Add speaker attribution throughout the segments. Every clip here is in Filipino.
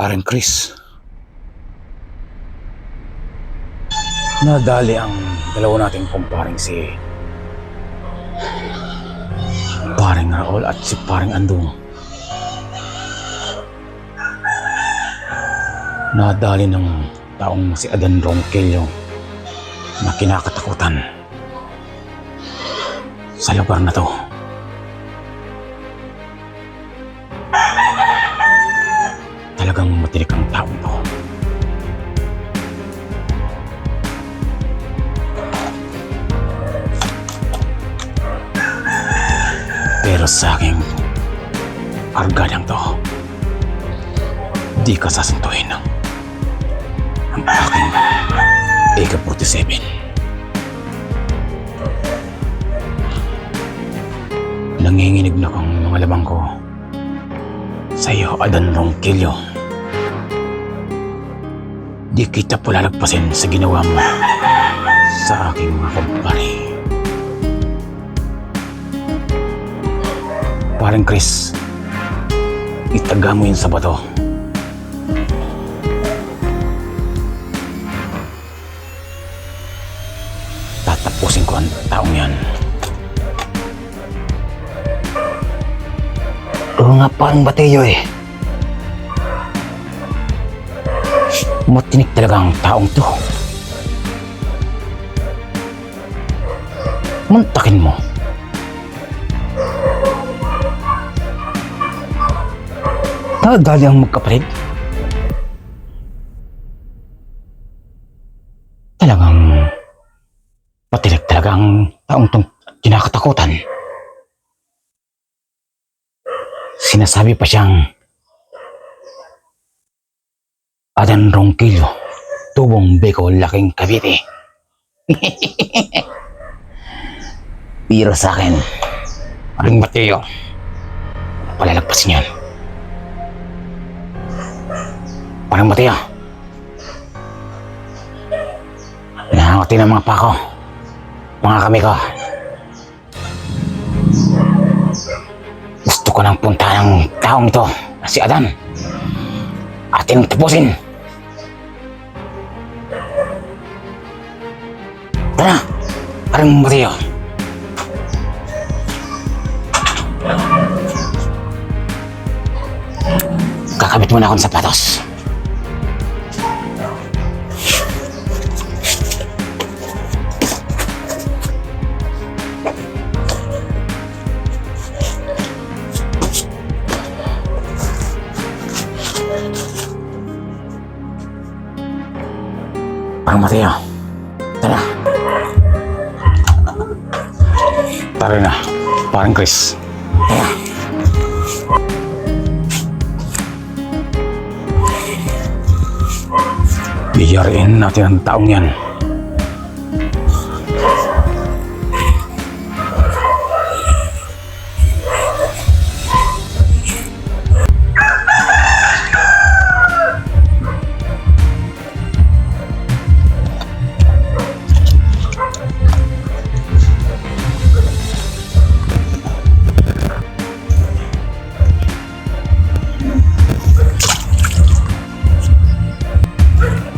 Speaker 1: Paring Chris, nadali ang dalawa nating kumparing si Paring Raul at si Paring Andong. Nadali ng taong si Adan Ronquillo na kinakatakutan sa lugar na to. Talagang matinik ang taong to. Pero sa aking argadang to, di ka sasantuhin ng aking AK-47. Nanginginig na kang mga lamang ko sa iyo, Adan Ronquillo. Di kita palalagpasin sa ginawa mo sa aking mga kumpare. Paring Chris, itaga mo yun sa bato. Tatapusin ko ang taong yan.
Speaker 2: Oo nga, parang Bateyo eh.
Speaker 1: Matinik talaga ang taong to. Muntakin mo.
Speaker 2: Nadali ang magkapatid.
Speaker 1: Talagang patinik talaga ang taong tong kinakatakutan. Sinasabi pa siyang Adan Ronquillo, Tubong Bicol, Laking Cavite.
Speaker 2: Biro sa akin.
Speaker 1: Paring Bateyo, palalagpasin yan. Paring Bateyo, nahangati ng mga pako, mga kami ko. Gusto ko nang punta ng taong ito na si Adan. Ating tapusin. Tara, Paring Bateyo. Kakabit muna akong sapatos. Paring Bateyo, tara. Tara na, Paring Chris. Tara. Biyariin natin ang taong yan.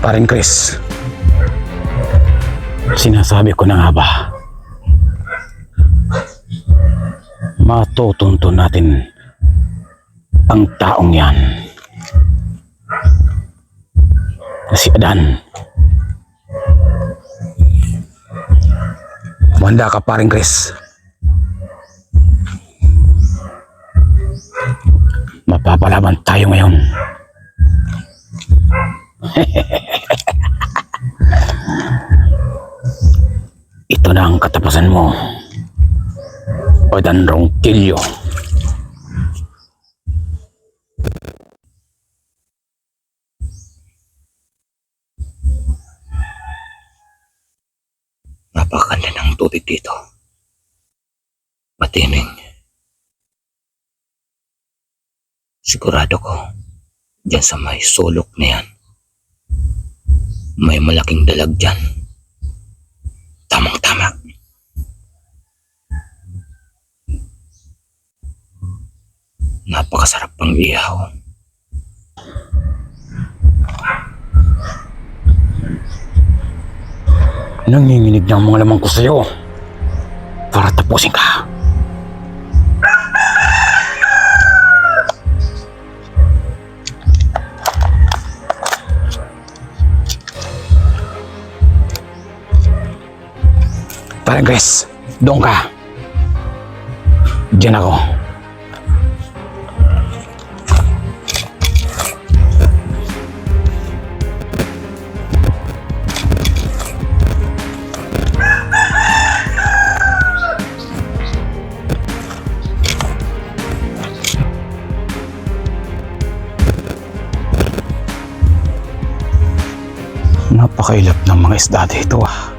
Speaker 1: Paring Chris, sinasabi ko na nga ba, matutunto natin ang taong yan na si Adan. Manda ka, Paring Chris. Mapapalaban tayo ngayon. Ito na ang katapusan mo, Adan Ronquillo.
Speaker 2: Napakaganda ng tubig dito. Matining. Sigurado ko, dyan sa may sulok na yan, may malaking dalag dyan. Tamang-tama. Napakasarap pang ihaw.
Speaker 1: Nanginginig na ang mga lamang ko sa'yo para tapusin ka. Tara, Grace. Doon ka. Diyan ako. Napakailap ng mga isda dito ah.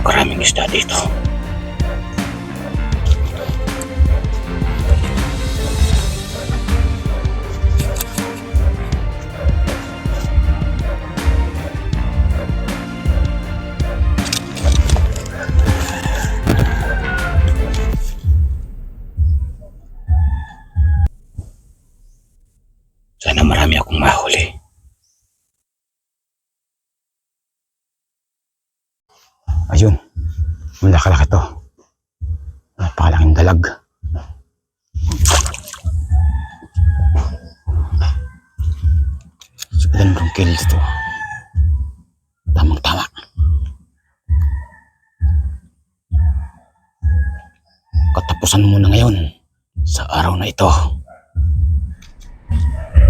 Speaker 1: Maraming isda dito. Sana marami akong mahuli. Ayun, malaki-laki to. Napakalaking dalag. Ilan rong kills to. Tamang-tama. Katapusan mo na ngayon sa araw na ito.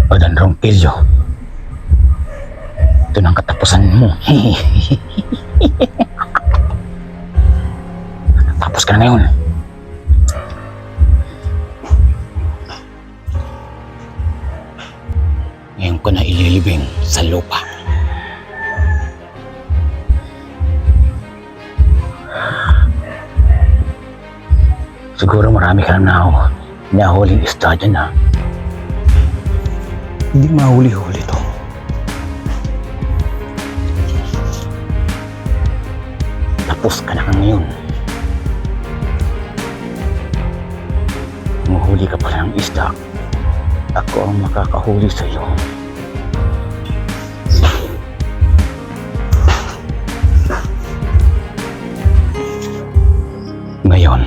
Speaker 1: Ilan rong kilyo. Ito na ang katapusan mo. Tapos ka na ngayon. Ngayon ko na ililibing sa lupa. Siguro marami ka na nahuling isda dyan ha. Hindi mahuli-huli to. Tapos ka na ngayon. Mahuli ka pala ng isda. Ako ang makakahuli sa iyo. Ngayon,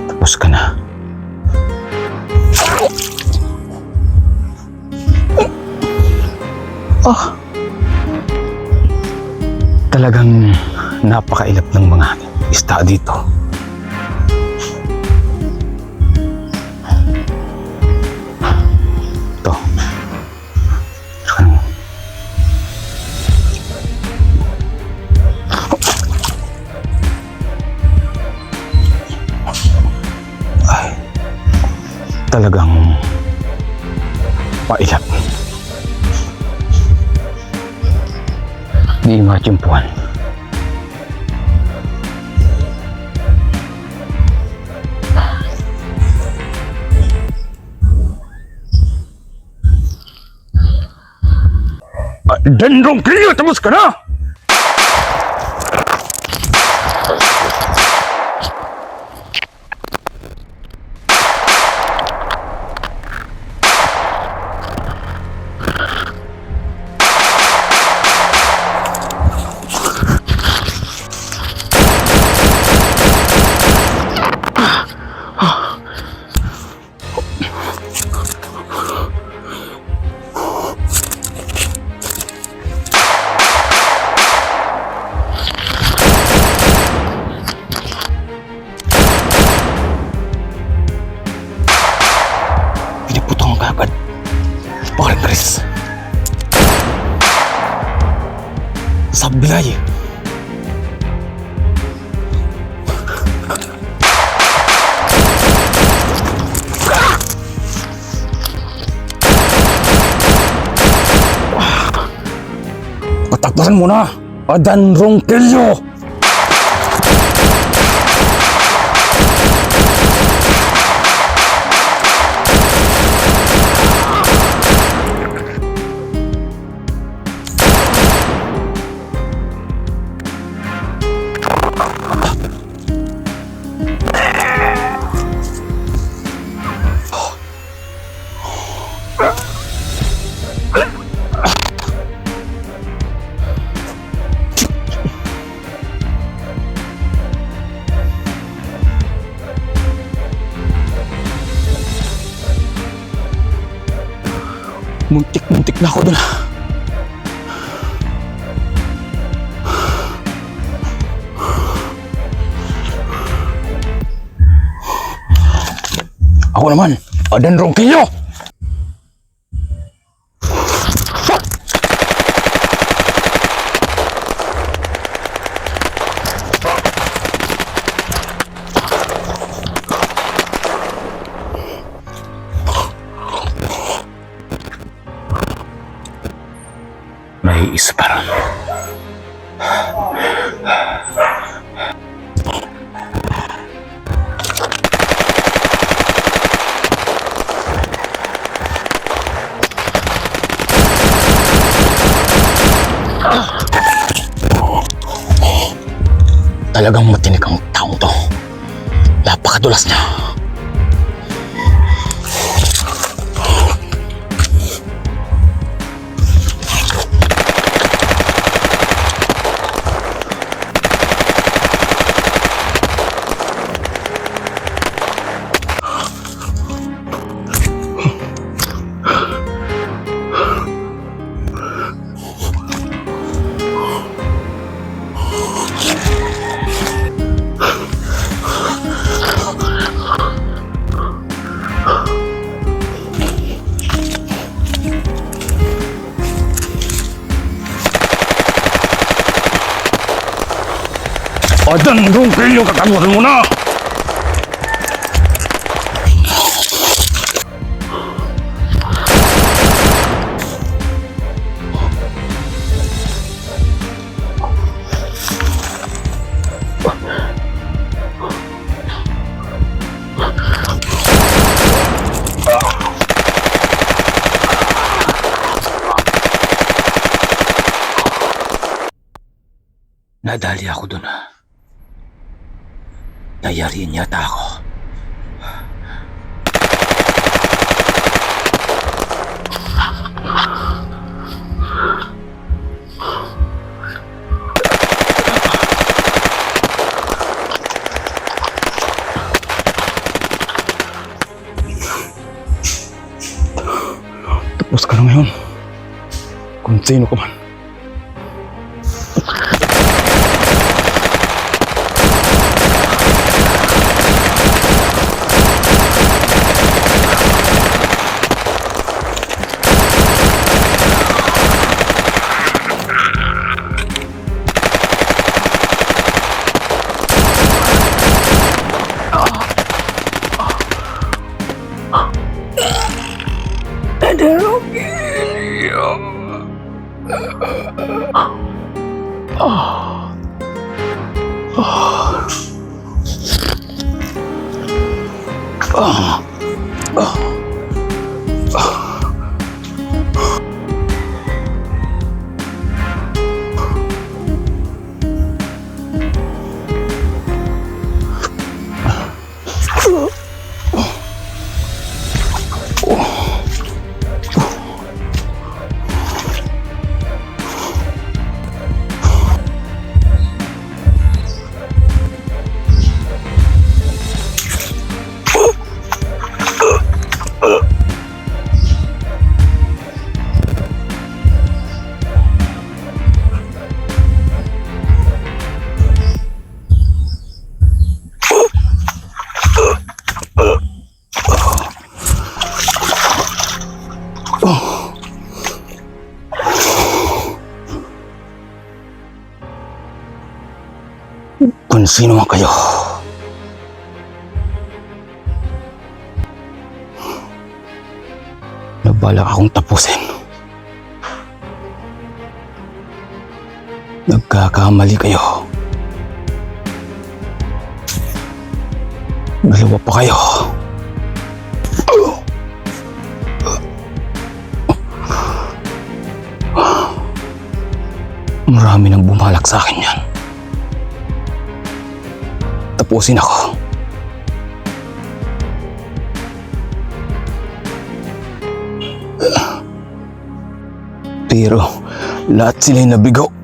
Speaker 1: tapos ka na. Oh! Talagang napakailap ng mga isda dito. Ito. Ay, talagang pailap. Di machimpuan. Dendrong kaya tapos ka na! Piniputong ka agad. Bakit, Chris? Sablay. Katapusan mo na, Adan Ronquillo! Muntik na ako dun. Ako naman, Adan Ronquillo! May isa pa rin. Talagang matinik ang taong to. Napakadulas niya. Adan Ronquillo, katapusan mo na! Nadali ako dun. Nayariin yata ako. Tapos ka na ngayon. Kung sino ka man. Kung sino man kayo, nabalak akong tapusin. Nagkakamali kayo. Dalawa pa kayo. Marami nang bumalak sa akin yan. Tapusin ako. Pero lahat sila'y nabigo.